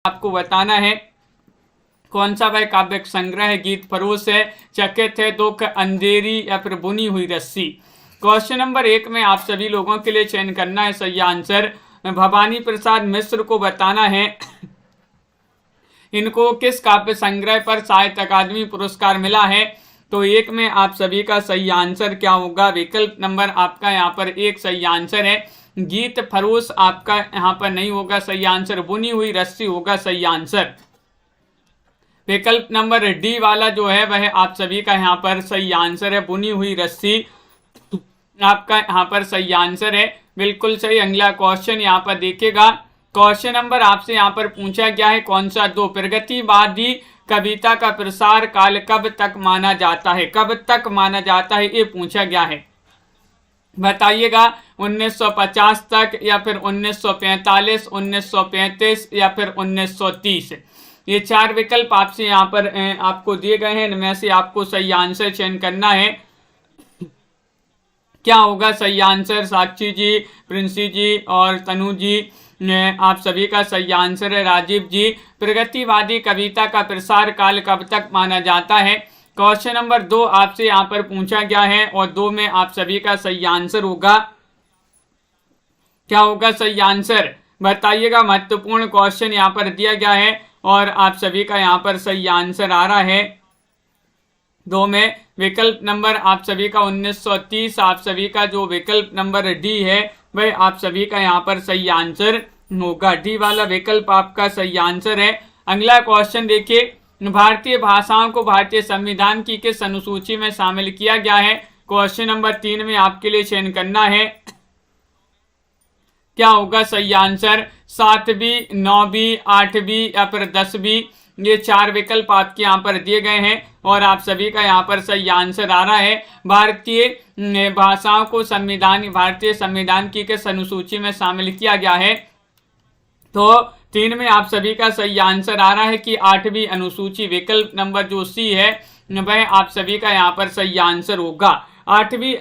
आपको बताना है कौन सा वह काव्य संग्रह है। गीत फरोश है, चकित है, दुख, अंधेरी या फिर बुनी हुई रस्सी। क्वेश्चन नंबर 1 में आप सभी लोगों के लिए चयन करना है सही आंसर। भवानी प्रसाद मिश्र को बताना है इनको किस काव्य संग्रह पर साहित्य अकादमी पुरस्कार मिला है। तो 1 में आप सभी का सही आंसर क्या होगा? विकल्प नंबर आपका यहाँ पर 1 सही आंसर है। गीत फरोश आपका यहाँ पर नहीं होगा सही आंसर, बुनी हुई रस्सी होगा सही आंसर। विकल्प नंबर डी वाला जो है वह आप सभी का यहाँ पर सही आंसर है, बुनी हुई रस्सी आपका यहाँ पर सही आंसर है, बिल्कुल सही। अगला क्वेश्चन यहाँ पर देखिएगा। क्वेश्चन नंबर आपसे यहाँ पर पूछा गया है कौन सा 2 प्रगतिवादी कविता का प्रसार काल कब तक माना जाता है? कब तक माना जाता है ये पूछा गया है, बताइएगा। 1950 तक या फिर 1945, 1935 या फिर 1930। ये 4 विकल्प आपसे यहाँ पर आपको दिए गए हैं, इनमें से आपको सही आंसर चयन करना है। क्या होगा सही आंसर? साक्षी जी, प्रिंसी जी और तनु जी, आप सभी का सही आंसर है। राजीव जी, प्रगतिवादी कविता का प्रसार काल कब तक माना जाता है? क्वेश्चन नंबर 2 आपसे यहाँ पर पूछा गया है और 2 में आप सभी का सही आंसर होगा। क्या होगा सही आंसर? बताइएगा। महत्वपूर्ण क्वेश्चन यहाँ पर दिया गया है और आप सभी का यहाँ पर सही आंसर आ रहा है 2 में। विकल्प नंबर आप सभी का 1930, आप सभी का जो विकल्प नंबर डी है वह आप सभी का यहाँ पर सही आंसर होगा। डी वाला विकल्प आपका सही आंसर है। अगला क्वेश्चन देखिए। भारतीय भाषाओं को भारतीय संविधान की किस अनुसूची में शामिल किया गया है? क्वेश्चन नंबर 3 में आपके लिए चयन करना है। क्या होगा सही आंसर? 7वीं, 9वीं, 8वीं या फिर 10वीं। ये 4 विकल्प आपके यहाँ पर दिए गए हैं और आप सभी का यहाँ पर सही आंसर आ रहा है। भारतीय भाषाओं को भारतीय संविधान की किस अनुसूची में शामिल किया गया है? तो 3 में आप सभी का सही आंसर आ रहा है कि 8वीं अनुसूची। विकल्प नंबर जो सी है वह आप सभी का यहाँ पर सही आंसर होगा। 8वीं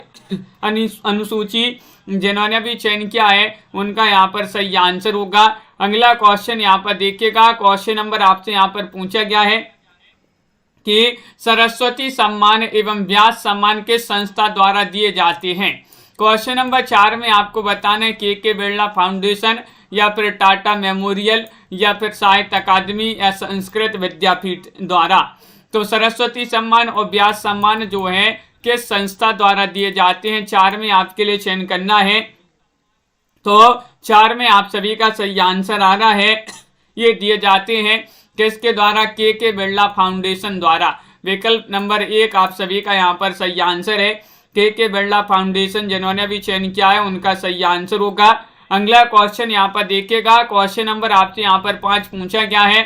अनुसूची जिन्होंने भी चयन किया है उनका यहाँ पर सही आंसर होगा। अगला क्वेश्चन यहाँ पर देखिएगा। क्वेश्चन नंबर आपसे यहाँ पर पूछा गया है कि सरस्वती सम्मान एवं व्यास सम्मान किस संस्था द्वारा दिए जाते हैं? क्वेश्चन नंबर 4 में आपको बताना है के बिरला फाउंडेशन या फिर टाटा मेमोरियल या फिर साहित्य अकादमी या संस्कृत विद्यापीठ द्वारा। तो सरस्वती सम्मान और व्यास सम्मान जो है किस संस्था द्वारा दिए जाते हैं? 4 में आपके लिए चयन करना है। तो 4 में आप सभी का सही आंसर आ रहा है। ये दिए जाते हैं किसके द्वारा? के बिरला फाउंडेशन द्वारा। विकल्प नंबर 1 आप सभी का यहाँ पर सही आंसर है। के बिरला फाउंडेशन जिन्होंने भी चयन किया है उनका सही आंसर होगा। अगला क्वेश्चन यहाँ पर देखिएगा। क्वेश्चन नंबर आपसे यहाँ पर 5 पूछा गया है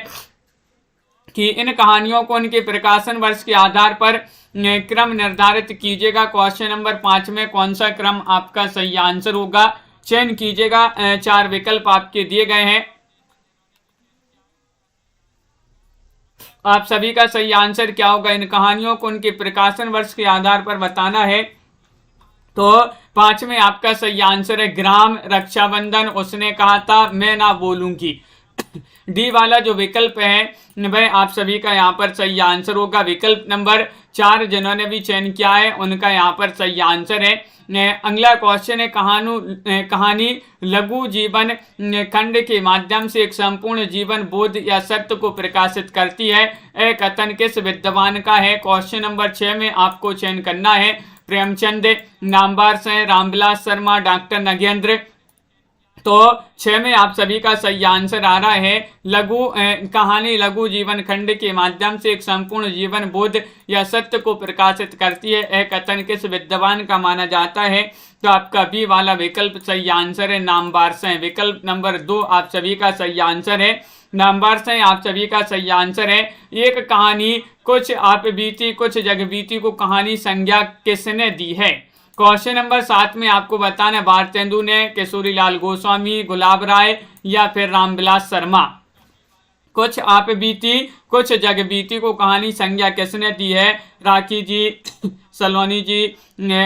कि इन कहानियों को उनके प्रकाशन वर्ष के आधार पर क्रम निर्धारित कीजिएगा। क्वेश्चन नंबर 5 में कौन सा क्रम आपका सही आंसर होगा? चयन कीजिएगा। 4 विकल्प आपके दिए गए हैं, आप सभी का सही आंसर क्या होगा? इन कहानियों को उनके प्रकाशन वर्ष के आधार पर बताना है। तो 5 में आपका सही आंसर है ग्राम, रक्षाबंधन, उसने कहा था, मैं ना बोलूंगी। डी वाला जो विकल्प है वह आप सभी का यहाँ पर सही आंसर होगा। विकल्प नंबर 4 जिन्होंने भी चयन किया है उनका यहाँ पर सही आंसर है। अगला क्वेश्चन है कहानी लघु जीवन खंड के माध्यम से एक संपूर्ण जीवन बोध या सत्य को प्रकाशित करती है। यह कथन किस विद्वान का है? क्वेश्चन नंबर 6 में आपको चयन करना है। प्रेमचंद, नामवर सिंह, रामविलास शर्मा, डॉक्टर नगेंद्र। तो 6 में आप सभी का सही आंसर आ रहा है कहानी लघु जीवन खंड के माध्यम से एक संपूर्ण जीवन बोध या सत्य को प्रकाशित करती है। यह कथन किस विद्वान का माना जाता है? तो आपका बी वाला विकल्प सही आंसर है, नामवर सिंह। विकल्प नंबर 2 आप सभी का सही आंसर है, नामवर सिंह आप सभी का सही आंसर है। एक कहानी कुछ आप बीती कुछ जग बीती को कहानी संज्ञा किसने दी है? क्वेश्चन नंबर 7 में आपको बताना है भारतेंदु ने, किशोरी लाल गोस्वामी, गुलाब राय या फिर रामविलास शर्मा। कुछ आप बीती कुछ जग बीती को कहानी संज्ञा किसने दी है? राखी जी, सलोनी जी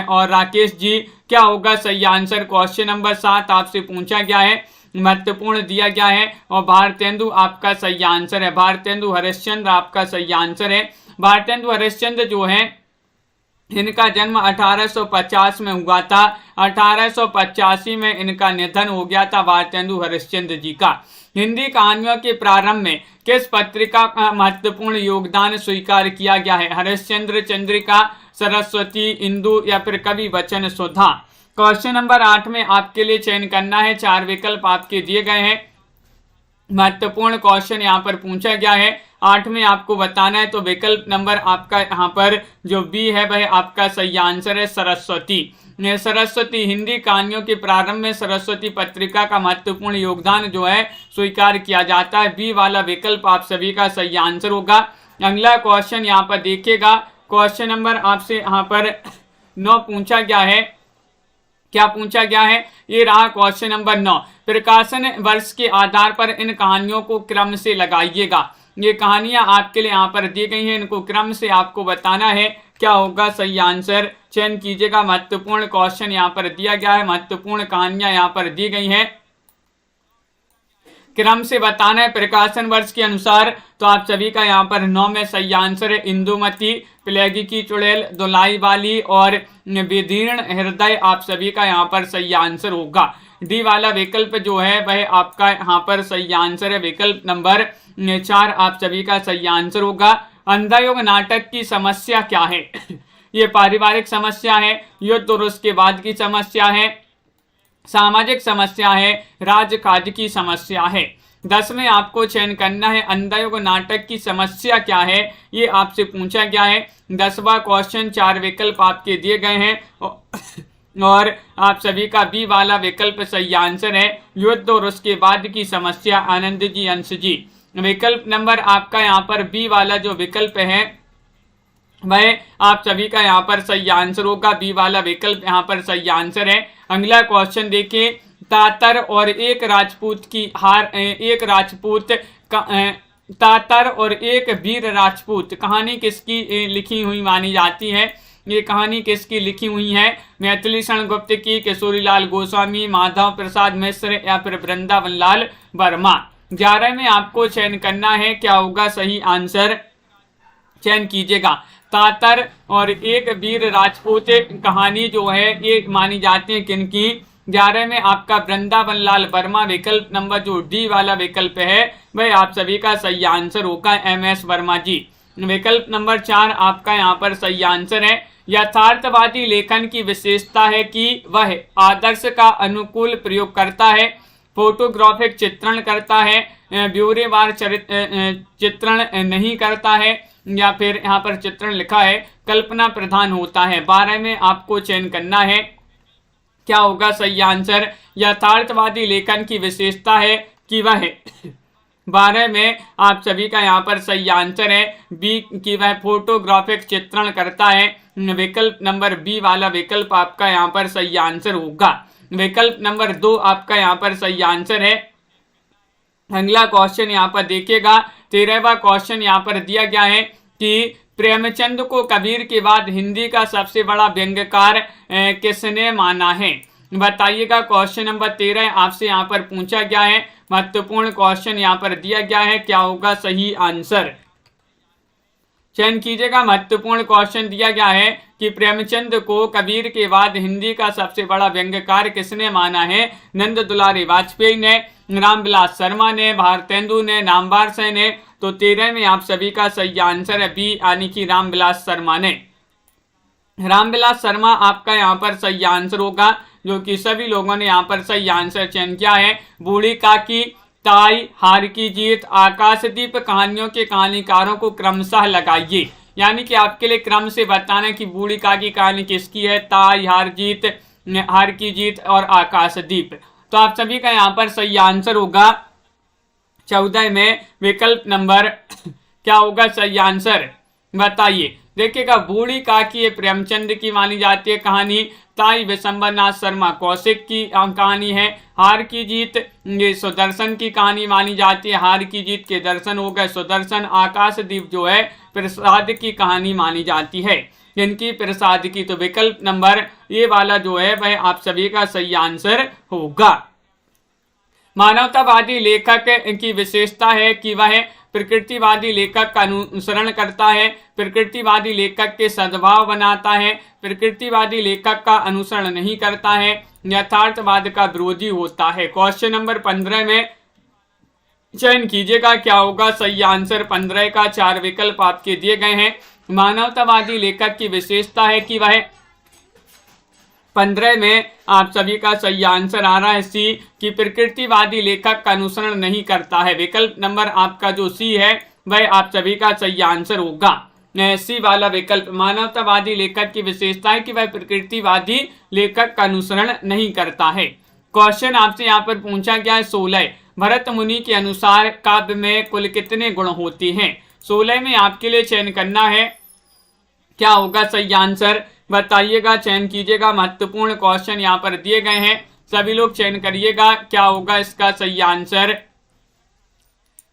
और राकेश जी। क्या होगा सही आंसर? क्वेश्चन नंबर 7 आपसे पूछा गया है महत्वपूर्ण दिया गया है। और भारतेंदु आपका सही आंसर है। भारतेंदु हरिश्चंद्र आपका सही आंसर है। भारतेंदु हरिश्चंद्र जो है इनका जन्म 1850 में हुआ था। 1885 में इनका निधन हो गया था भारतेंदु हरिश्चंद्र जी का। हिंदी कहानियों के प्रारंभ में किस पत्रिका का महत्वपूर्ण योगदान स्वीकार किया गया है? हरिश्चंद्र चंद्रिका, सरस्वती, इंदु या फिर कवि वचन सुधा। क्वेश्चन नंबर 8 में आपके लिए चयन करना है। 4 विकल्प आपके दिए गए हैं। महत्वपूर्ण क्वेश्चन यहाँ पर पूछा गया है। 8 में आपको बताना है, तो विकल्प नंबर आपका यहाँ पर जो बी है वह आपका सही आंसर है, सरस्वती। सरस्वती, हिंदी कहानियों के प्रारंभ में सरस्वती पत्रिका का महत्वपूर्ण योगदान जो है स्वीकार किया जाता है। बी वाला विकल्प आप सभी का सही आंसर होगा। अगला क्वेश्चन यहाँ पर देखिएगा। क्वेश्चन नंबर आपसे यहाँ पर 9 पूछा गया है। क्या पूछा गया है? ये रहा क्वेश्चन नंबर 9। प्रकाशन वर्ष के आधार पर इन कहानियों को क्रम से लगाइएगा। ये कहानियां आपके लिए यहाँ पर दी गई हैं, इनको क्रम से आपको बताना है। क्या होगा सही आंसर? चयन कीजिएगा। महत्वपूर्ण क्वेश्चन यहाँ पर दिया गया है, महत्वपूर्ण कहानियां यहाँ पर दी गई हैं, क्रम से बताना है प्रकाशन वर्ष के अनुसार। तो आप सभी का यहाँ पर 9 में सही आंसर है, इंदुमती, प्लेगी की चुड़ैल, दुलाई वाली और विदीर्ण हृदय आप सभी का यहाँ पर सही आंसर होगा। डी वाला विकल्प जो है वह आपका यहाँ पर सही आंसर है। विकल्प नंबर 4 आप सभी का सही आंसर होगा। अंधायोग नाटक की समस्या क्या है? ये पारिवारिक समस्या है, युद्ध और उसके बाद की समस्या है, सामाजिक समस्या है, राजकाज की समस्या है। 10 में आपको चयन करना है। अंधायोग नाटक की समस्या क्या है, ये आपसे पूछा गया है। 10वां क्वेश्चन। 4 विकल्प आपके दिए गए हैं और आप सभी का बी वाला विकल्प सही आंसर है, युद्ध और उसके बाद की समस्या। आनंद जी, अंश जी। विकल्प नंबर आपका यहाँ पर बी वाला जो विकल्प है वह आप सभी का यहाँ पर सही आंसर होगा। बी वाला विकल्प यहाँ पर सही आंसर है। अगला क्वेश्चन देखिए। तातर और एक राजपूत की हार, एक राजपूत तातर और एक वीर राजपूत कहानी किसकी लिखी हुई मानी जाती है? ये कहानी किसकी लिखी हुई है? मैथिली शरण गुप्त की, किशोरीलाल गोस्वामी, माधव प्रसाद मिश्र या फिर वृंदावन लाल वर्मा। 11 में आपको चयन करना है। क्या होगा सही आंसर? चयन कीजिएगा। तातर और एक वीर राजपूत कहानी जो है ये मानी जाती है किनकी? 11 में आपका वृंदावन लाल वर्मा। विकल्प नंबर जो डी वाला विकल्प है वह आप सभी का सही आंसर होगा, MS वर्मा जी। विकल्प नंबर 4 आपका यहाँ पर सही आंसर है। यथार्थवादी लेखन की विशेषता है कि वह आदर्श का अनुकूल प्रयोग करता है, फोटोग्राफिक चित्रण करता है, ब्यौरेवार चित्रण नहीं करता है, या फिर यहाँ पर चित्रण लिखा है कल्पना प्रधान होता है। 12 में आपको चयन करना है। क्या होगा सही आंसर? यथार्थवादी लेखन की विशेषता है कि वह 12 में आप सभी का यहाँ पर सही आंसर है बी कि वह फोटोग्राफिक चित्रण करता है। विकल्प नंबर बी वाला विकल्प आपका यहाँ पर सही आंसर होगा। विकल्प नंबर 2 आपका यहाँ पर सही आंसर है। अगला क्वेश्चन यहाँ पर देखिएगा। 13वां क्वेश्चन यहाँ पर दिया गया है कि प्रेमचंद को कबीर के बाद हिंदी का सबसे बड़ा व्यंग्यकार किसने माना है? बताइएगा। क्वेश्चन नंबर 13 आपसे यहाँ पर पूछा गया है। महत्वपूर्ण क्वेश्चन यहाँ पर दिया गया है। क्या होगा सही आंसर? चयन कीजिएगा। महत्वपूर्ण क्वेश्चन दिया गया है कि प्रेमचंद को कबीर के बाद हिंदी का सबसे बड़ा व्यंग्यकार किसने माना है? नंद दुलारी वाजपेयी ने, रामविलास शर्मा ने, भारतेंदु ने, नामवर सिंह ने। तो 13 में आप सभी का सही आंसर है बी यानी कि रामविलास शर्मा ने। रामविलास शर्मा आपका यहाँ पर सही आंसर होगा, जो कि सभी लोगों ने यहाँ पर सही आंसर चयन किया है। बूढ़ी काकी, ताई, हार की जीत, आकाशदीप कहानियों के कहानीकारों को क्रमशः लगाइए। यानी कि आपके लिए क्रम से बताना कि बूढ़ी काकी कहानी किसकी है, ताई, हार की जीत और आकाशदीप। तो आप सभी का यहाँ पर सही आंसर होगा 14 में विकल्प नंबर क्या होगा सही आंसर? बताइए। देखिएगा, बूढ़ी काकी ये प्रेमचंद की मानी जाती है कहानी। ताई विशंबरनाथ शर्मा कौशिक की कहानी है। हार की जीत ये सुदर्शन की कहानी मानी जाती है। हार की जीत के दर्शन हो गए सुदर्शन। आकाशदीप जो है प्रसाद की कहानी मानी जाती है। इनकी प्रसाद की। तो विकल्प नंबर ये वाला जो है वह आप सभी का सही आंसर होगा। मानवतावादी लेखक की विशेषता है कि वह प्रकृतिवादी लेखक का अनुसरण करता है, प्रकृतिवादी लेखक के सद्भाव बनाता है, प्रकृतिवादी लेखक का अनुसरण नहीं करता है, यथार्थवाद का विरोधी होता है। क्वेश्चन नंबर 15 में चयन कीजिएगा क्या होगा सही आंसर। 15 का 4 विकल्प आपके दिए गए हैं। मानवतावादी लेखक की विशेषता है कि वह 15 में आप सभी का सही आंसर आ रहा है सी, कि प्रकृतिवादी लेखक का अनुसरण नहीं करता है। विकल्प नंबर आपका जो सी है वह आप सभी का सही आंसर होगा, सी वाला विकल्प। मानवतावादी लेखक की विशेषता है कि वह प्रकृतिवादी लेखक का अनुसरण नहीं करता है। क्वेश्चन आपसे यहाँ पर पूछा गया है 16, भरत मुनि के अनुसार काव्य में कुल कितने गुण होते हैं। 16 में आपके लिए चयन करना है, क्या होगा सही आंसर बताइएगा, चयन कीजिएगा। महत्वपूर्ण क्वेश्चन यहाँ पर दिए गए हैं, सभी लोग चयन करिएगा क्या होगा इसका सही आंसर।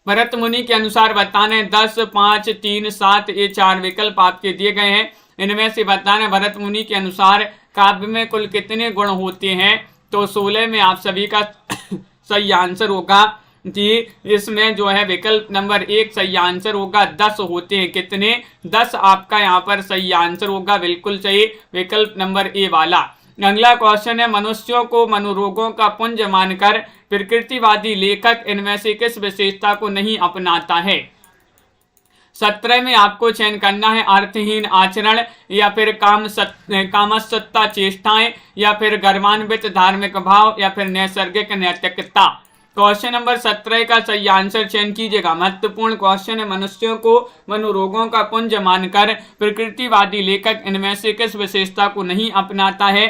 भरत मुनि के अनुसार बताना है 10, 5, 3, 7, ये 4 विकल्प आपके दिए गए हैं। इनमें से बताना है भरत मुनि के अनुसार काव्य में कुल कितने गुण होते हैं। तो 16 में आप सभी का सही आंसर होगा कि इसमें जो है विकल्प नंबर 1 सही आंसर होगा। 10 होते हैं, कितने 10 आपका यहाँ पर सही आंसर होगा, बिल्कुल सही विकल्प नंबर ए वाला। अगला क्वेश्चन है मनुष्यों को मनोरोगों का पुंज मानकर प्रकृतिवादी लेखक इनमें से किस विशेषता को नहीं अपनाता है। 17 में आपको चयन करना है अर्थहीन आचरण, या फिर कामसत्ता चेष्टाएं, या फिर गर्वान्वित धार्मिक भाव, या फिर नैसर्गिक नैतिकता। क्वेश्चन नंबर 17 का सही आंसर चयन कीजिएगा। महत्वपूर्ण क्वेश्चन है मनुष्यों को मनोरोगों का पुंज मानकर प्रकृतिवादी लेखक इनमें से किस विशेषता को नहीं अपनाता है।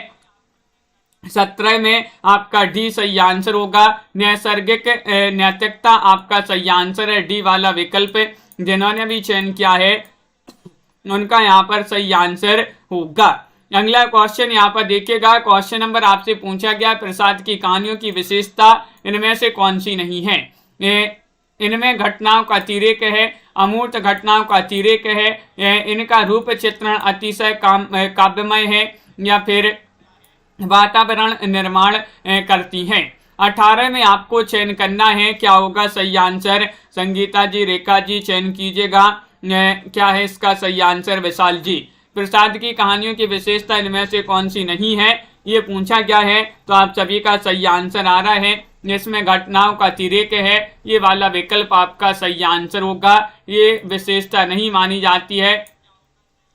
17 में आपका डी सही आंसर होगा, नैसर्गिक नैतिकता आपका सही आंसर है, डी वाला विकल्प। जिन्होंने भी चयन किया है उनका यहाँ पर सही आंसर होगा। अगला क्वेश्चन यहाँ पर देखिएगा, क्वेश्चन नंबर आपसे पूछा गया प्रसाद की कहानियों की विशेषता इनमें से कौन सी नहीं है। इनमें घटनाओं का अतिरेक है, अमूर्त घटनाओं का अतिरेक है, इनका रूप चित्रण अतिशय काव्यमय है, या फिर वातावरण निर्माण करती हैं। 18 में आपको चयन करना है, क्या होगा सही आंसर। संगीता जी, रेखा जी चयन कीजिएगा, क्या है इसका सही आंसर। विशाल जी, प्रसाद की कहानियों की विशेषता इनमें से कौन सी नहीं है ये पूछा गया है, तो आप सभी का सही आंसर आ रहा है इसमें घटनाओं का अतिरेक है, ये वाला विकल्प आपका सही आंसर होगा। ये विशेषता नहीं मानी जाती है,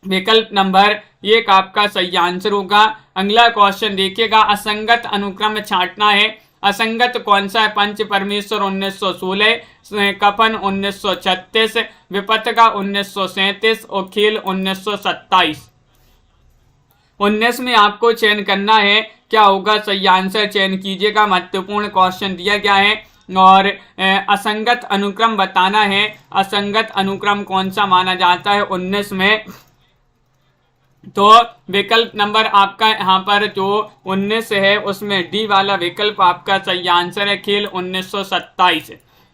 विकल्प नंबर 1 आपका सही आंसर होगा। अगला क्वेश्चन देखिएगा, असंगत अनुक्रम छांटना है। असंगत कौन सा है। पंच परमेश्वर 1916, कफन 1936, विपत्तिका 1937 और खेल 1927। 19 में आपको चयन करना है, क्या होगा सही आंसर चयन कीजिएगा। महत्वपूर्ण क्वेश्चन दिया गया है और असंगत अनुक्रम बताना है। असंगत अनुक्रम कौन सा माना जाता है 19 में, तो विकल्प नंबर आपका यहाँ पर जो 19 है उसमें डी वाला विकल्प आपका सही आंसर है, खेल 1927।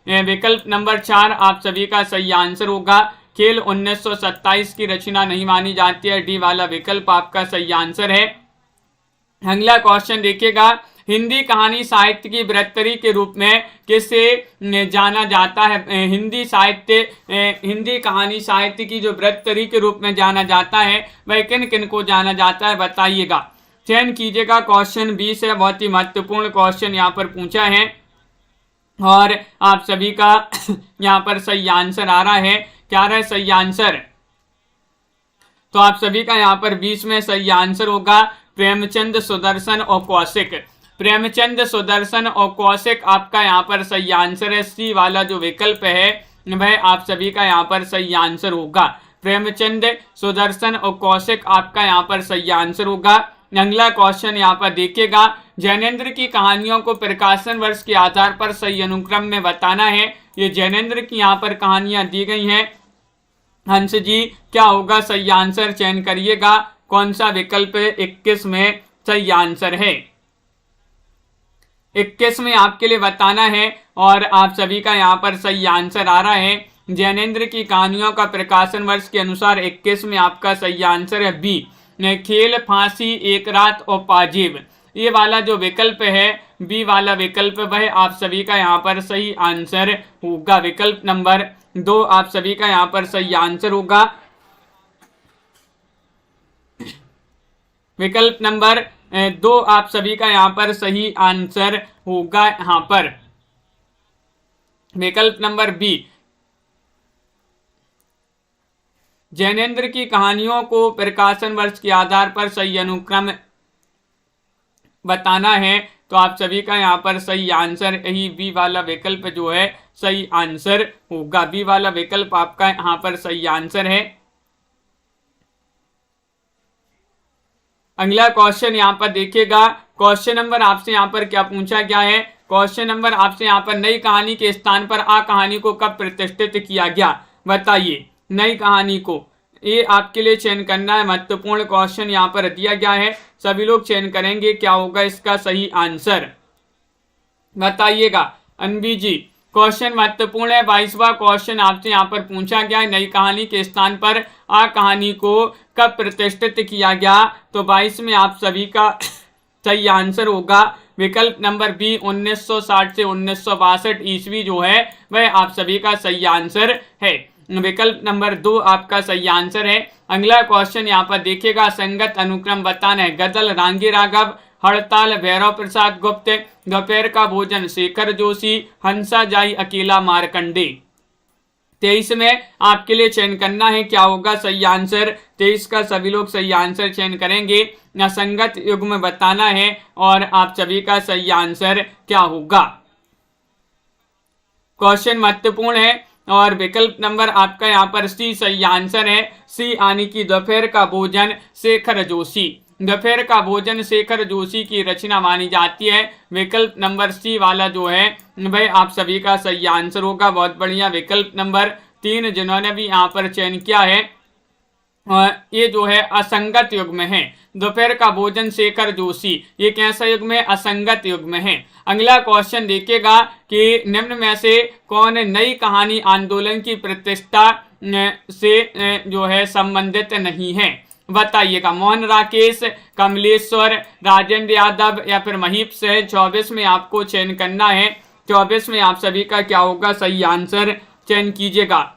विकल्प नंबर 4 आप सभी का सही आंसर होगा, खेल 1927 की रचना नहीं मानी जाती है, डी वाला विकल्प आपका सही आंसर है। अगला क्वेश्चन देखिएगा, हिंदी कहानी साहित्य की बृहत्तरी के रूप में किसे जाना जाता है। हिंदी कहानी साहित्य की जो बृहत्तरी के रूप में जाना जाता है वह किन किन को जाना जाता है बताइएगा, चयन कीजिएगा। क्वेश्चन 20 है, बहुत ही महत्वपूर्ण क्वेश्चन यहाँ पर पूछा है और आप सभी का यहाँ पर सही आंसर आ रहा है। क्या रहा है सही आंसर, तो आप सभी का यहाँ पर 20 में सही आंसर होगा प्रेमचंद, सुदर्शन और कौशिक। प्रेमचंद, सुदर्शन और कौशिक आपका यहाँ पर सही आंसर है। सी वाला जो विकल्प है वह आप सभी का यहाँ पर सही आंसर होगा। प्रेमचंद, सुदर्शन और कौशिक आपका यहाँ पर सही आंसर होगा। अगला क्वेश्चन यहाँ पर देखिएगा, जैनेन्द्र की कहानियों को प्रकाशन वर्ष के आधार पर सही अनुक्रम में बताना है। ये जैनेन्द्र की यहाँ पर कहानियां दी गई हैं। हंस जी, क्या होगा सही आंसर चयन करिएगा, कौन सा विकल्प 21 में सही आंसर है। 21 में आपके लिए बताना है और आप सभी का यहाँ पर सही आंसर आ रहा है। जैनेन्द्र की कहानियों का प्रकाशन वर्ष के अनुसार 21 में आपका सही आंसर है बी, खेल, फांसी, एक रात और पाजीब। ये वाला जो विकल्प है बी वाला विकल्प वह आप सभी का यहाँ पर सही आंसर होगा। विकल्प नंबर 2 आप सभी का यहाँ पर सही आंसर होगा। विकल्प नंबर 2 आप सभी का यहाँ पर सही आंसर होगा। यहाँ पर विकल्प नंबर बी, जैनेन्द्र की कहानियों को प्रकाशन वर्ष के आधार पर सही अनुक्रम बताना है, तो आप सभी का यहाँ पर सही आंसर यही बी वाला विकल्प जो है सही आंसर होगा। बी वाला विकल्प आपका यहाँ पर सही आंसर है। अगला क्वेश्चन यहाँ पर देखिएगा। क्वेश्चन नंबर आपसे यहाँ पर क्या पूछा गया है। क्वेश्चन नंबर आपसे यहाँ पर नई कहानी के स्थान पर आ कहानी को कब प्रतिष्ठित किया गया, बताइए। नई कहानी को ये आपके लिए चयन करना है। महत्वपूर्ण क्वेश्चन यहाँ पर दिया गया है, सभी लोग चयन करेंगे क्या होगा इसका सही आंसर, बताइएगा। अनबी जी, क्वेश्चन महत्वपूर्ण है। 22वां क्वेश्चन आपसे यहाँ पर पूछा गया है, नई कहानी के स्थान पर आ कहानी को कब प्रतिष्ठित किया गया, तो 22 में आप सभी का सही आंसर होगा विकल्प नंबर बी 1960 से 1962 ईस्वी जो है वह आप सभी का सही आंसर है। विकल्प नंबर 2 आपका सही आंसर है। अगला क्वेश्चन यहाँ पर देखिएगा, संगत अनुक्रम बताना है। गजल रांगी राघव, हड़ताल भैरव प्रसाद गुप्त, दोपहर का भोजन शेखर जोशी, हंसा जाई अकेला मारकंडे। 23 में आपके लिए चयन करना है क्या होगा सही आंसर। 23 का सभी लोग सही आंसर चयन करेंगे। संगत युग्म बताना है और आप सभी का सही आंसर क्या होगा। क्वेश्चन महत्वपूर्ण है और विकल्प नंबर आपका यहाँ पर सी सही आंसर है। सी यानी कि दोपहर का भोजन शेखर जोशी। दोपहर का भोजन शेखर जोशी की रचना मानी जाती है। विकल्प नंबर सी वाला जो है वह आप सभी का सही आंसर होगा। बहुत बढ़िया। विकल्प नंबर 3 जिन्होंने भी यहाँ पर चयन किया है ये जो है असंगत युग्म है। दोपहर का भोजन शेखर जोशी, ये कैसा युग्म है, असंगत युग्म है। अगला क्वेश्चन देखिएगा कि निम्न में से कौन नई कहानी आंदोलन की प्रतिष्ठा से जो है संबंधित नहीं है, बताइएगा। मोहन राकेश, कमलेश्वर, राजेंद्र यादव या फिर महीप से 24 में आपको चयन करना है। 24 में आप सभी का क्या होगा सही आंसर चयन कीजिएगा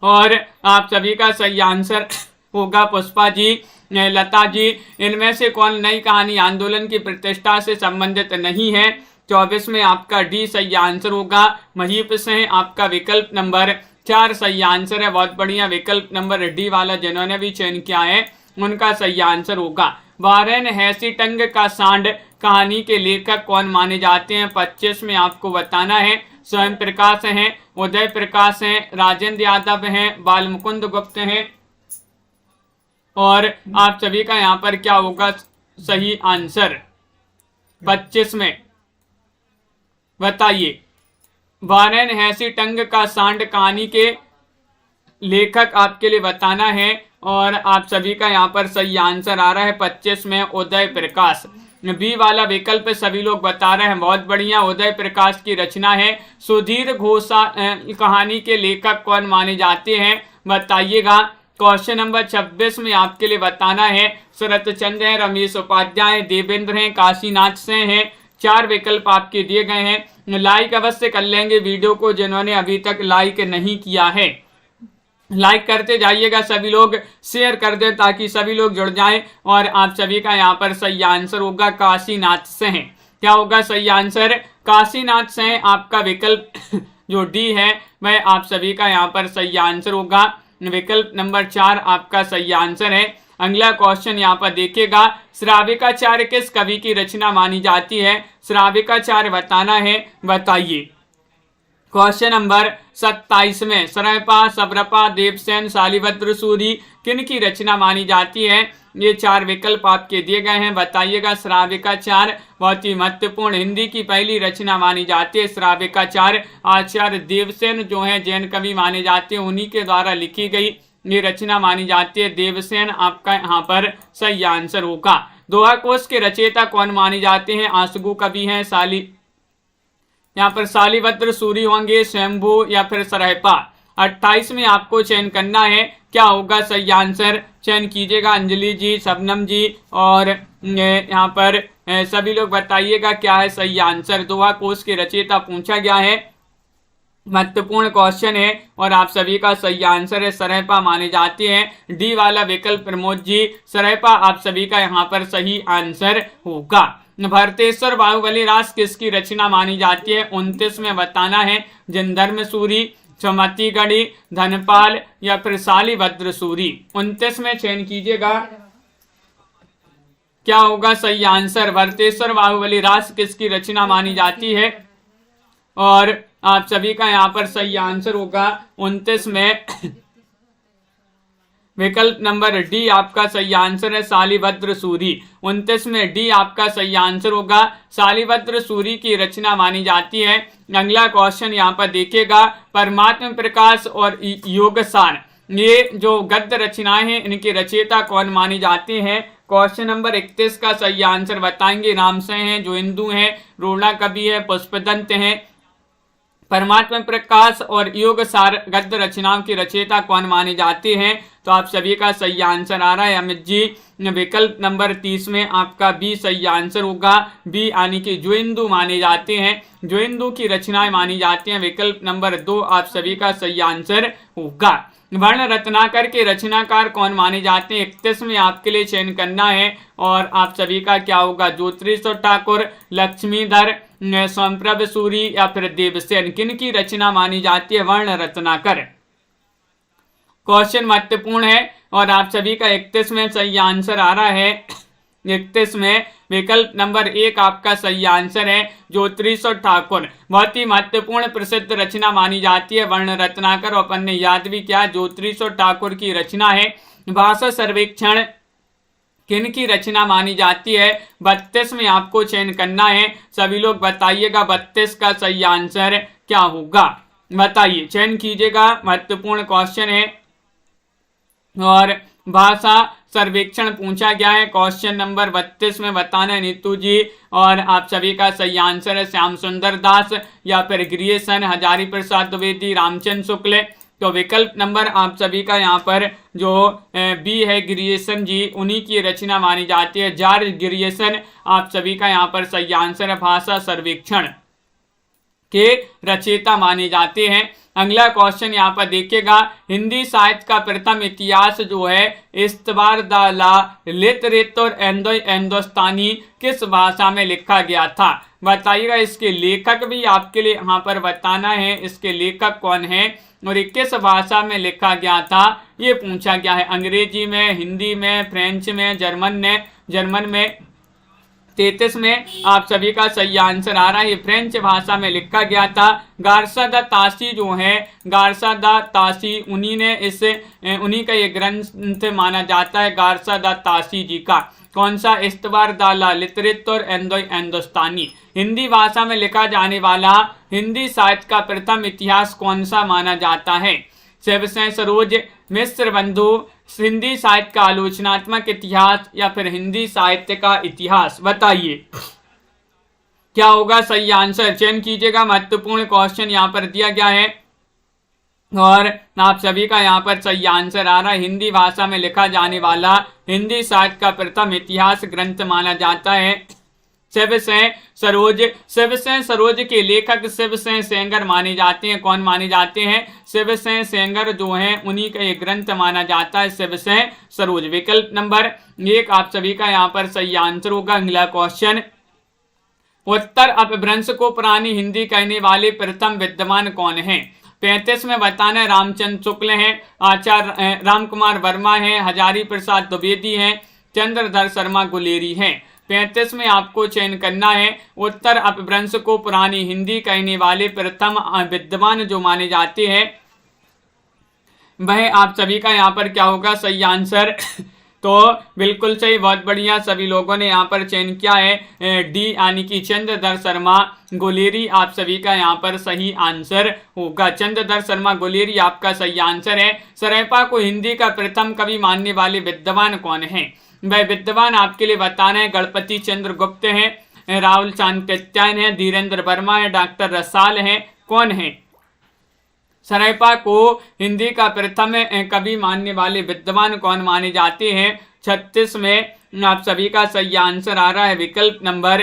और आप सभी का सही आंसर होगा पुष्पा जी, लता जी। इनमें से कौन नई कहानी आंदोलन की प्रतिष्ठा से संबंधित नहीं है। 24 में आपका डी सही आंसर होगा। महीप से आपका विकल्प नंबर 4 सही आंसर है। बहुत बढ़िया। विकल्प नंबर डी वाला जिन्होंने भी चयन किया है उनका सही आंसर होगा। वारेन हैस्टिंग का सांड कहानी के लेखक कौन माने जाते हैं, 25 में आपको बताना है। स्वयं प्रकाश हैं, उदय प्रकाश हैं, राजेंद्र यादव हैं, बाल मुकुंद गुप्त हैं और आप सभी का यहाँ पर क्या होगा सही आंसर 25 में, बताइए। वारेन हैस्टिंग का सांड कहानी के लेखक आपके लिए बताना है और आप सभी का यहाँ पर सही आंसर आ रहा है 25 में उदय प्रकाश। बी वाला विकल्प सभी लोग बता रहे हैं। बहुत बढ़िया। उदय प्रकाश की रचना है। सुधीर घोषा कहानी के लेखक कौन माने जाते हैं, बताइएगा। क्वेश्चन नंबर 26 में आपके लिए बताना है। शरत चंद्र है, रमेश उपाध्याय, देवेंद्र हैं, काशीनाथ से हैं। 4 विकल्प आपके दिए गए हैं। लाइक अवश्य कर लेंगे वीडियो को जिन्होंने अभी तक लाइक नहीं किया है। लाइक करते जाइएगा सभी लोग, शेयर कर दें ताकि सभी लोग जुड़ जाएं और आप सभी का यहाँ पर सही आंसर होगा काशीनाथ से हैं। क्या होगा सही आंसर, काशीनाथ से आपका विकल्प जो डी है वह आप सभी का यहाँ पर सही आंसर होगा। विकल्प नंबर 4 आपका सही आंसर है। अगला क्वेश्चन यहाँ पर देखिएगा, श्राविकाचार्य किस कवि की रचना मानी जाती है, श्राविकाचार्य बताना है, बताइए। क्वेश्चन नंबर 27 में सरयपा, सबरपा, देवसेन, शालिभद्र सूरी किन की रचना मानी जाती है। ये 4 विकल्प आपके दिए गए हैं, बताइएगा। श्राविकाचार्य बहुत ही महत्वपूर्ण हिंदी की पहली रचना मानी जाती है। श्राविकाचार्य आचार्य देवसेन जो है जैन कवि माने जाते हैं, उन्हीं के द्वारा लिखी गई ये रचना मानी जाती है। देवसेन आपका यहाँ पर सही आंसर होगा। दोहा कोश के रचयिता कौन माने जाते हैं, आशुगु कवि हैं, यहाँ पर शालिभद्र सूरी होंगे, स्वयंभू या फिर सरयपा। 28 में आपको चयन करना है क्या होगा सही आंसर। चयन कीजिएगा। अंजलि जी, शबनम जी और यहाँ पर सभी लोग बताइएगा क्या है सही आंसर। दोहा कोश के रचयिता पूछा गया है, महत्वपूर्ण क्वेश्चन है और आप सभी का सही आंसर है सरैपा माने जाते हैं। डी वाला विकल्प प्रमोद जी, सरैपा आप सभी का यहाँ पर सही आंसर होगा। भरतेश्वर बाहुबली रास किसकी रचना मानी जाती है? 29 में बताना है। जिनधर्म सूरी, सुमतिगढ़ी, धनपाल या फिर शालिभद्र सूरी। 29 में चयन कीजिएगा क्या होगा सही आंसर। भरतेश्वर बाहुबली रास किसकी रचना मानी जाती है? और आप सभी का यहाँ पर सही आंसर होगा 29 में विकल्प नंबर डी आपका सही आंसर है, शालिभद्र सूरी। 29 में डी आपका सही आंसर होगा, शालिभद्र सूरी की रचना मानी जाती है। अगला क्वेश्चन यहाँ पर देखिएगा, परमात्म प्रकाश और योगसार, ये जो गद्य रचनाएं हैं इनके रचयिता कौन मानी जाते हैं? क्वेश्चन नंबर 31 का सही आंसर बताएंगे। रामसय हैं, जो हिंदू हैं, रोड़ा कवि है, पुष्पदंत हैं। परमात्मा प्रकाश और योग सार गद्य रचनाओं की रचयिता कौन माने जाते हैं? तो आप सभी का सही आंसर आ रहा है अमित जी। विकल्प नंबर 30 में आपका बी सही आंसर होगा। बी यानी कि जो हिंदू माने जाते हैं, जो हिंदू की रचनाएं मानी जाती हैं। विकल्प नंबर 2 आप सभी का सही आंसर होगा। वर्ण रत्नाकर के रचनाकार कौन माने जाते हैं? 31 में आपके लिए चयन करना है और आप सभी का क्या होगा? ज्योतिष ठाकुर, लक्ष्मीधर, संप्रभ सूरी या फिर देवसेन। किन की रचना मानी जाती है वर्ण रत्नाकर? क्वेश्चन महत्वपूर्ण है और आप सभी का 31 में सही आंसर आ रहा है। 31 में विकल्प नंबर 1 आपका सही आंसर है, ज्योतिष ठाकुर। बहुत ही महत्वपूर्ण प्रसिद्ध रचना मानी जाती है वर्ण रत्नाकर। और अपन ने याद भी किया, ज्योतिष ठाकुर की रचना है। भाषा सर्वेक्षण किन की रचना मानी जाती है? 32 में आपको चयन करना है। सभी लोग बताइएगा 32 का सही आंसर क्या होगा, बताइए, चयन कीजिएगा। महत्वपूर्ण क्वेश्चन है और भाषा सर्वेक्षण पूछा गया है। क्वेश्चन नंबर 32 में बताना है नीतू जी। और आप सभी का सही आंसर है श्याम सुंदर दास या फिर ग्रियेसन, हजारी प्रसाद द्विवेदी, रामचंद्र शुक्ल। तो विकल्प नंबर आप सभी का यहाँ पर जो बी है ग्रियेसन जी, उन्हीं की रचना मानी जाती है। जॉर्ज ग्रियेसन आप सभी का यहाँ पर सही आंसर है, भाषा सर्वेक्षण के रचयिता माने जाते हैं। अगला क्वेश्चन यहाँ पर देखिएगा, हिंदी साहित्य का प्रथम इतिहास जो है इस्तबार दाला लित और हिंदुस्तानी किस भाषा में लिखा गया था? बताइएगा। इसके लेखक भी आपके लिए यहाँ पर बताना है, इसके लेखक कौन है और किस भाषा में लिखा गया था, ये पूछा गया है। अंग्रेजी में, हिंदी में, फ्रेंच में, जर्मन में। 33 में आप सभी का सही आंसर आ रहा है, ये फ्रेंच भाषा में लिखा गया था। गार्सा द तासी जो है, गार्सा द तासी, उन्हीं का ये ग्रंथ माना जाता है, गार्सा द तासी जी का। कौन सा? इस्तबार दाला लित और हिंदुस्तानी। हिंदी भाषा में लिखा जाने वाला हिंदी साहित्य का प्रथम इतिहास कौन सा माना जाता है? शिवसेन सरोज, मिश्र बंधु, हिंदी साहित्य का आलोचनात्मक इतिहास या फिर हिंदी साहित्य का इतिहास, बताइए क्या होगा सही आंसर। चयन कीजिएगा। महत्वपूर्ण क्वेश्चन यहाँ पर दिया गया है और आप सभी का यहाँ पर सही आंसर आ रहा है, हिंदी भाषा में लिखा जाने वाला हिंदी साहित्य का प्रथम इतिहास ग्रंथ माना जाता है शिवसेन सरोज। शिवसेन सरोज के लेखक शिवसेन सेंगर माने जाते हैं। कौन माने जाते हैं? शिवसेन सेंगर जो हैं, उन्हीं का एक ग्रंथ माना जाता है शिवसेन सरोज। विकल्प नंबर 1 आप सभी का यहाँ पर सही आंसर होगा। अगला क्वेश्चन, उत्तर अपभ्रंश को पुरानी हिंदी कहने वाले प्रथम विद्वान कौन है? 35 में बताना है रामचंद्र शुक्ल हैं, आचार्य राम कुमार वर्मा हैं, हजारी प्रसाद द्विवेदी हैं, चंद्रधर शर्मा गुलेरी हैं। 35 में आपको चयन करना है। उत्तर अपभ्रंश को पुरानी हिंदी कहने वाले प्रथम विद्वान जो माने जाते हैं वह आप सभी का यहाँ पर क्या होगा सही आंसर। तो बिल्कुल सही, बहुत बढ़िया, सभी लोगों ने यहाँ पर चयन किया है डी यानी कि चंद्रधर शर्मा गुलेरी आप सभी का यहाँ पर सही आंसर होगा। चंद्रधर शर्मा गुलेरी आपका सही आंसर है। सरैपा को हिंदी का प्रथम कवि मानने वाले विद्वान कौन है? वह विद्वान आपके लिए बताना है गणपति चंद्र गुप्त हैं, राहुल चांद है, धीरेन्द्र वर्मा है, डॉक्टर रसाल हैं, कौन है? सरेपा को हिंदी का प्रथम कवि मानने वाले विद्वान कौन माने जाते हैं? 36 में आप सभी का सही आंसर आ रहा है विकल्प नंबर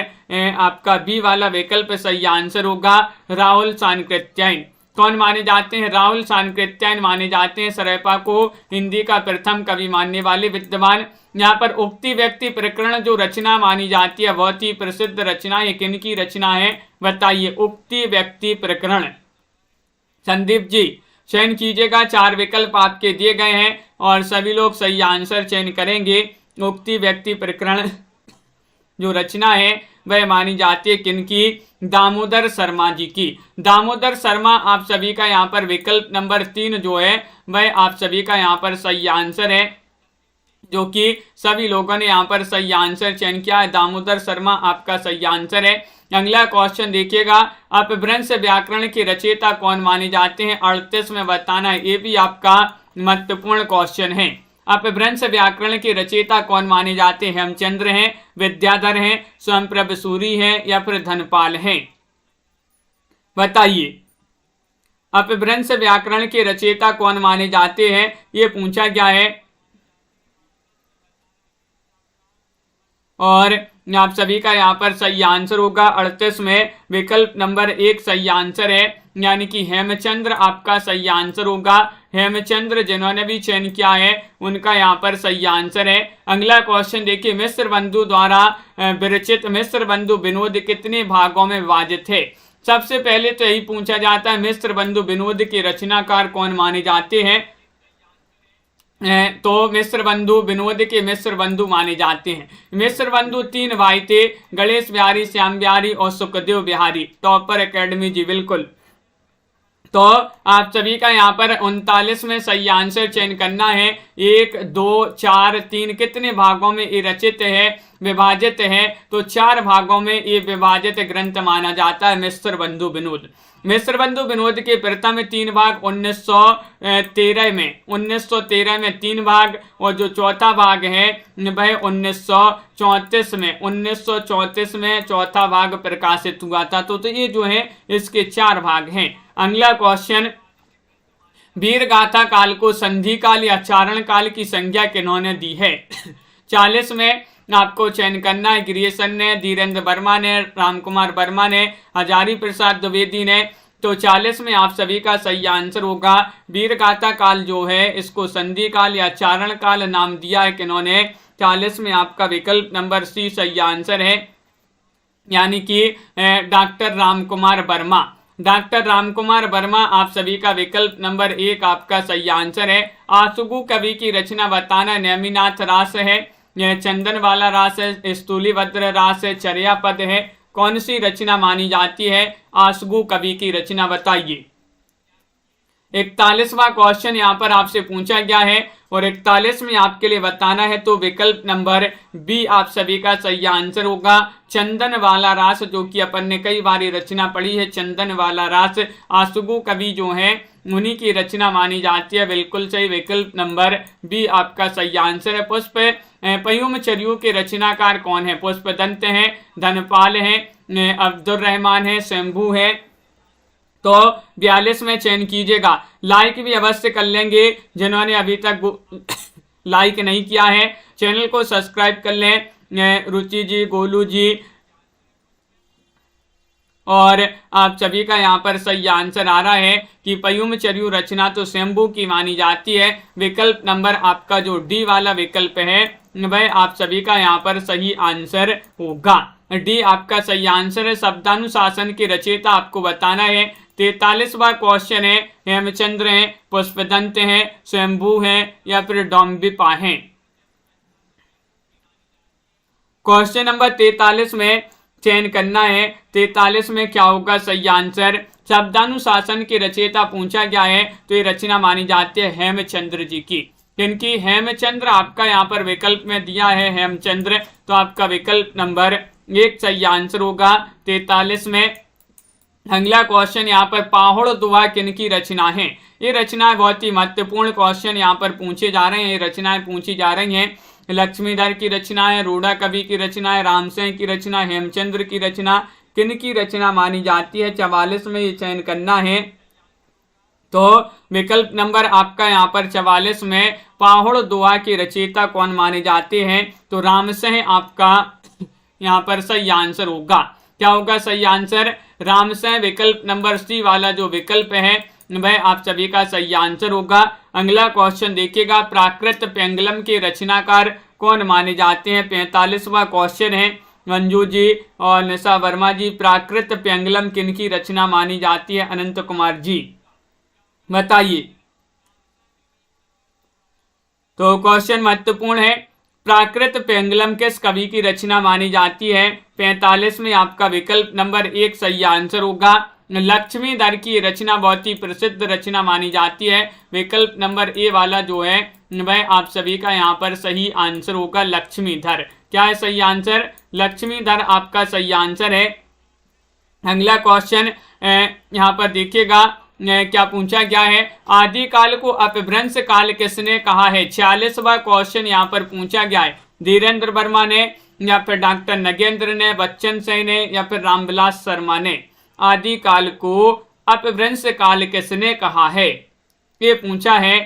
आपका बी वाला विकल्प सही आंसर होगा, राहुल सांकृत्यायन। कौन माने जाते हैं? राहुल सांकृत्यायन माने जाते हैं सरेपा को हिंदी का प्रथम कवि मानने वाले विद्वान। यहाँ पर उक्ति व्यक्ति प्रकरण जो रचना मानी जाती है बहुत ही प्रसिद्ध रचना, ये किन की रचना है बताइए? उक्ति व्यक्ति प्रकरण। संदीप जी चयन कीजिएगा, 4 विकल्प आपके दिए गए हैं और सभी लोग सही आंसर चयन करेंगे। उक्ति व्यक्ति प्रकरण जो रचना है वह मानी जाती है किनकी? दामोदर शर्मा जी की। दामोदर शर्मा आप सभी का यहाँ पर विकल्प नंबर 3 जो है वह आप सभी का यहाँ पर सही आंसर है, जो कि सभी लोगों ने यहाँ पर सही आंसर चयन किया है। दामोदर शर्मा आपका सही आंसर है। अगला क्वेश्चन देखिएगा, अपभ्रंश व्याकरण के रचयिता कौन माने जाते हैं? 38 में बताना है, ये भी आपका महत्वपूर्ण क्वेश्चन है। अपभ्रंश व्याकरण के रचयिता कौन माने जाते हैं? हेमचंद्र हैं, विद्याधर हैं, स्वयंप्रभ सूरी हैं या फिर धनपाल हैं? बताइए अपभ्रंश व्याकरण के रचयिता कौन माने जाते हैं, ये पूछा गया है। और आप सभी का यहाँ पर सही आंसर होगा 38 में विकल्प नंबर 1 सही आंसर है, यानी कि हेमचंद्र आपका सही आंसर होगा। हेमचंद्र जिन्होंने भी चयन किया है उनका यहाँ पर सही आंसर है। अगला क्वेश्चन देखिए, मिश्र बंधु द्वारा विरचित मिश्र बंधु विनोद कितने भागों में विभाजित है? सबसे पहले तो यही पूछा जाता है मिश्र बंधु विनोद के रचनाकार कौन माने जाते हैं? तो मिश्र बंधु विनोद के मिश्र बंधु माने जाते हैं। मिश्र बंधु 3 भाई थे, गणेश बिहारी, श्याम बिहारी और सुखदेव बिहारी। टॉपर एकेडमी जी बिल्कुल। तो आप सभी का यहाँ पर 39 में सही आंसर चयन करना है। 1 2 4 3 कितने भागों में ये रचित है, विभाजित है? तो 4 भागों में ये विभाजित ग्रंथ माना जाता है मिश्र बंधु विनोद। मिश्र बंधु विनोद के प्रथम 3 भाग 1913 में 3 भाग, और जो चौथा भाग है वह 1934 में चौथा भाग प्रकाशित हुआ था। तो ये जो है इसके 4 भाग हैं। अगला क्वेश्चन, वीर गाथा काल को संधि काल या चारण काल की संज्ञा किन्होंने दी है? 40 में आपको चयन करना है। ग्रियसन ने, धीरेन्द्र वर्मा ने, रामकुमार वर्मा ने, हजारी प्रसाद द्विवेदी ने। तो 40 में आप सभी का सही आंसर होगा वीर गाथा काल जो है इसको संधि काल या चारण काल नाम दिया है किन्होंने? 40 में आपका विकल्प नंबर सी सही आंसर है, यानी कि डॉक्टर रामकुमार वर्मा। डॉक्टर रामकुमार वर्मा आप सभी का विकल्प नंबर 1 आपका सही आंसर है। आशुगु कवि की रचना बताना। नेमिनाथ रास है, चंदन वाला रास है, स्थूलीभद्र रास है, चर्या पद है। कौन सी रचना मानी जाती है? आशुगु कवि की रचना बताइए। 41वां क्वेश्चन यहाँ पर आपसे पूछा गया है और 41 में आपके लिए बताना है, तो विकल्प नंबर बी आप सभी का सही आंसर होगा, चंदन वाला रास, जो कि अपन ने कई बार रचना पढ़ी है। चंदन वाला रास आशुगु कवि जो है उन्हीं की रचना मानी जाती है। बिल्कुल सही, विकल्प नंबर बी आपका सही आंसर है। पुष्प पयुम चर्यू के रचनाकार कौन है? पुष्पदंत है, धनपाल है, अब्दुल रहमान है, शंभू है। तो 42 में चयन कीजिएगा। लाइक भी अवश्य कर लेंगे जिन्होंने अभी तक लाइक नहीं किया है। चैनल को सब्सक्राइब कर लें। रुचि जी, गोलू जी और आप सभी का यहाँ पर सही आंसर आ रहा है कि पयुम चर्यू रचना तो शंभू की मानी जाती है। विकल्प नंबर आपका जो डी वाला विकल्प है वह आप सभी का यहाँ पर सही आंसर होगा। डी आपका सही आंसर है। शब्दानुशासन की रचयिता आपको बताना है। 43वां क्वेश्चन है, हेमचंद्र हैं, पुष्पदंत हैं, शंभू हैं या फिर डोम्बिपा हैं? क्वेश्चन नंबर 43 में चयन करना है। 43 में क्या होगा सही आंसर? शब्दानुशासन की रचयिता पूछा गया है, तो ये रचना मानी जाती है हेमचंद्र जी की। क्योंकि हेमचंद्र आपका यहाँ पर विकल्प में दिया है हेमचंद्र, तो आपका विकल्प नंबर 1 सही आंसर होगा 43 में। अगला क्वेश्चन यहाँ पर पाहुड़ दुआ किनकी रचना है? ये रचना बहुत ही महत्वपूर्ण क्वेश्चन यहाँ पर पूछे जा रहे हैं। ये रचनाएं पूछी जा रही हैं। लक्ष्मीधर की रचना है, रोड़ा कवि की रचना है, रामसेन की रचना, हेमचंद्र की रचना, किनकी रचना मानी जाती है? 44 में ये चयन करना है। तो विकल्प नंबर आपका यहाँ पर 44 में पाहुड़ दोहा के रचयिता कौन माने जाते हैं? तो रामसिंह आपका यहाँ पर सही आंसर होगा। क्या होगा सही आंसर? रामसिंह। विकल्प नंबर सी वाला जो विकल्प है वह आप सभी का सही आंसर होगा। अगला क्वेश्चन देखिएगा, प्राकृत पेंगलम के रचनाकार कौन माने जाते हैं? 45वां क्वेश्चन है। मंजू जी और निशा वर्मा जी, प्राकृत पेंगलम किनकी रचना मानी जाती है? अनंत कुमार जी बताइए। तो क्वेश्चन महत्वपूर्ण है, प्राकृत पेंगलम किस कवि की रचना मानी जाती है? 45 में आपका विकल्प नंबर 1 सही आंसर होगा। लक्ष्मीधर की रचना बहुत ही प्रसिद्ध रचना मानी जाती है। विकल्प नंबर ए वाला जो है वह आप सभी का यहाँ पर सही आंसर होगा, लक्ष्मीधर। क्या है सही आंसर? लक्ष्मीधर आपका सही आंसर है। अगला क्वेश्चन यहाँ पर देखिएगा क्या पूछा गया है, आदिकाल को अपभ्रंश काल किसने कहा है? 46वां क्वेश्चन यहाँ पर पूछा गया है। धीरेन्द्र वर्मा ने या फिर डॉक्टर नगेंद्र ने, बच्चन सिंह ने या फिर रामविलास शर्मा ने? आदिकाल को अपभ्रंश काल किसने कहा है, ये पूछा है।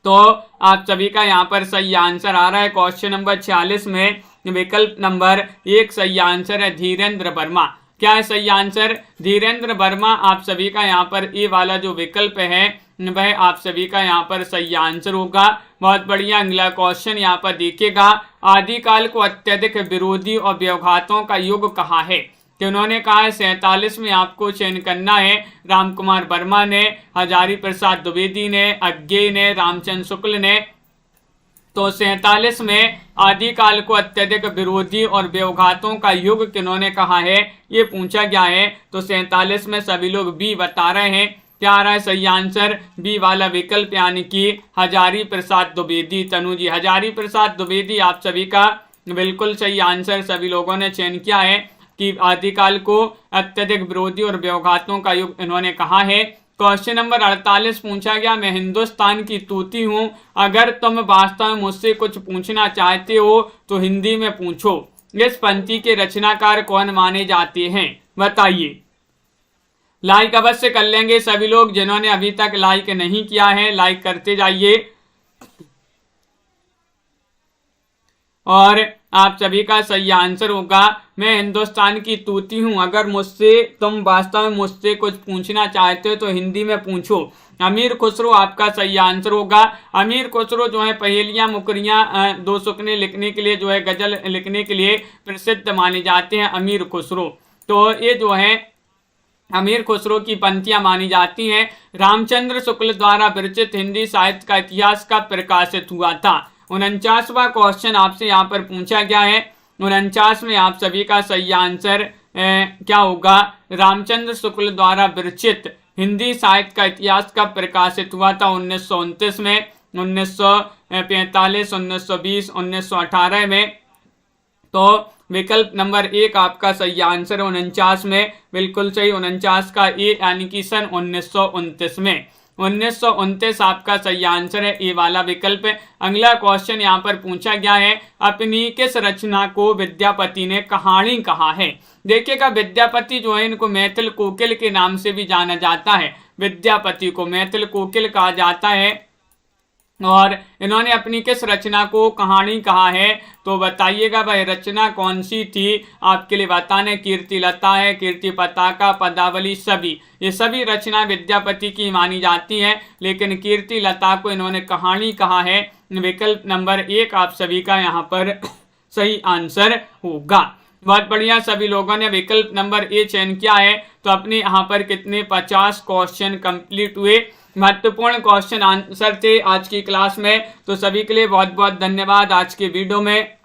तो आप सभी का यहाँ पर सही आंसर आ रहा है क्वेश्चन नंबर 46 में विकल्प नंबर 1 सही आंसर है, धीरेन्द्र वर्मा। क्या है सही आंसर? धीरेन्द्र वर्मा आप सभी का यहाँ पर ए वाला जो विकल्प है वह आप सभी का यहाँ पर सही आंसर होगा। बहुत बढ़िया। अगला क्वेश्चन यहाँ पर देखिएगा, आदिकाल को अत्यधिक विरोधी और व्यवघातों का युग कहा है? कि उन्होंने कहा है 47 में आपको चयन करना है। राम कुमार वर्मा ने, हजारी प्रसाद द्विवेदी ने, अज्ञे ने, रामचंद्र शुक्ल ने। तो 47 में आदिकाल को अत्यधिक विरोधी और व्यवघातों का युग किन्होंने कहा है, ये पूछा गया है। तो 47 में सभी लोग बी बता रहे हैं। क्या आ रहा है सही आंसर? बी वाला विकल्प यानी कि हजारी प्रसाद द्विवेदी। तनु जी, हजारी प्रसाद द्विवेदी आप सभी का बिल्कुल सही आंसर सभी लोगों ने चयन किया है कि आदिकाल को अत्यधिक विरोधी और व्यवघातों का युग इन्होंने कहा है। क्वेश्चन नंबर 48 पूछा गया, मैं हिंदुस्तान की तूती हूं, अगर तुम वास्तव में मुझसे कुछ पूछना चाहते हो तो हिंदी में पूछो। इस पंक्ति के रचनाकार कौन माने जाते हैं? बताइए। लाइक अवश्य कर लेंगे सभी लोग, जिन्होंने अभी तक लाइक नहीं किया है लाइक करते जाइए। और आप सभी का सही आंसर होगा, मैं हिंदुस्तान की तूती हूं, अगर तुम वास्तव में मुझसे कुछ पूछना चाहते हो तो हिंदी में पूछो। अमीर खुसरो आपका सही आंसर होगा। अमीर खुसरो जो है पहेलियां, मुकरियां, दो सुकने लिखने के लिए जो है गजल लिखने के लिए प्रसिद्ध माने जाते हैं अमीर खुसरो। तो ये जो है अमीर खुसरो की पंक्तियां मानी जाती हैं। रामचंद्र शुक्ल द्वारा विरचित हिंदी साहित्य का इतिहास कब प्रकाशित हुआ था? 49वां क्वेश्चन आपसे यहाँ पर पूछा गया है। 49 में आप सभी का सही आंसर क्या होगा? रामचंद्र शुक्ल द्वारा विरचित हिंदी साहित्य का इतिहास कब प्रकाशित हुआ था? 1929 में, 1945, 1920, 1918 में। तो विकल्प नंबर 1 आपका सही आंसर 49 में, बिल्कुल सही। 49 का ए यानी कि सन 1929 में। 1929 आपका सही आंसर है, ए वाला विकल्प। अगला क्वेश्चन यहाँ पर पूछा गया है, अपनी किस रचना को विद्यापति ने कहानी कहा है? देखिएगा, विद्यापति जो है इनको मैथिल कोकिल के नाम से भी जाना जाता है। विद्यापति को मैथिल कोकिल कहा जाता है। और इन्होंने अपनी किस रचना को कहानी कहा है? तो बताइएगा भाई, रचना कौन सी थी? आपके लिए बताने, कीर्ति लता है, कीर्ति पताका, पदावली, सभी, ये सभी रचना विद्यापति की मानी जाती हैं, लेकिन कीर्ति लता को इन्होंने कहानी कहा है। विकल्प नंबर 1 आप सभी का यहाँ पर सही आंसर होगा। बहुत बढ़िया, सभी लोगों ने विकल्प नंबर ए चयन किया है। तो अपने यहाँ पर कितने 50 क्वेश्चन कंप्लीट हुए। महत्वपूर्ण क्वेश्चन आंसर थे आज की क्लास में। तो सभी के लिए बहुत बहुत धन्यवाद। आज के वीडियो में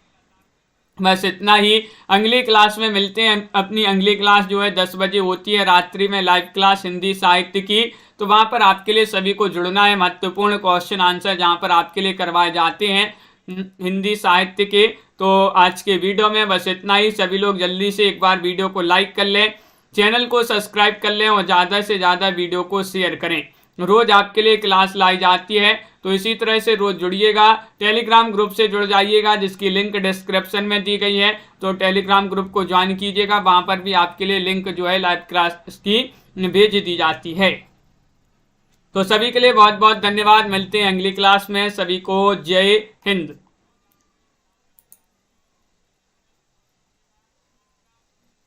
बस इतना ही। अगली क्लास में मिलते हैं। अपनी अगली क्लास जो है 10 बजे होती है रात्रि में, लाइव क्लास हिंदी साहित्य की। तो वहाँ पर आपके लिए सभी को जुड़ना है। महत्वपूर्ण क्वेश्चन आंसर जहाँ पर आपके लिए करवाए जाते हैं हिंदी साहित्य के। तो आज के वीडियो में बस इतना ही। सभी लोग जल्दी से एक बार वीडियो को लाइक कर लें, चैनल को सब्सक्राइब कर लें और ज़्यादा से ज़्यादा वीडियो को शेयर करें। रोज आपके लिए क्लास लाई जाती है, तो इसी तरह से रोज जुड़िएगा। टेलीग्राम ग्रुप से जुड़ जाइएगा, जिसकी लिंक डिस्क्रिप्शन में दी गई है। तो टेलीग्राम ग्रुप को ज्वाइन कीजिएगा, वहां पर भी आपके लिए लिंक जो है लाइव क्लास की भेज दी जाती है। तो सभी के लिए बहुत बहुत धन्यवाद। मिलते हैं अगली क्लास में। सभी को जय हिंद।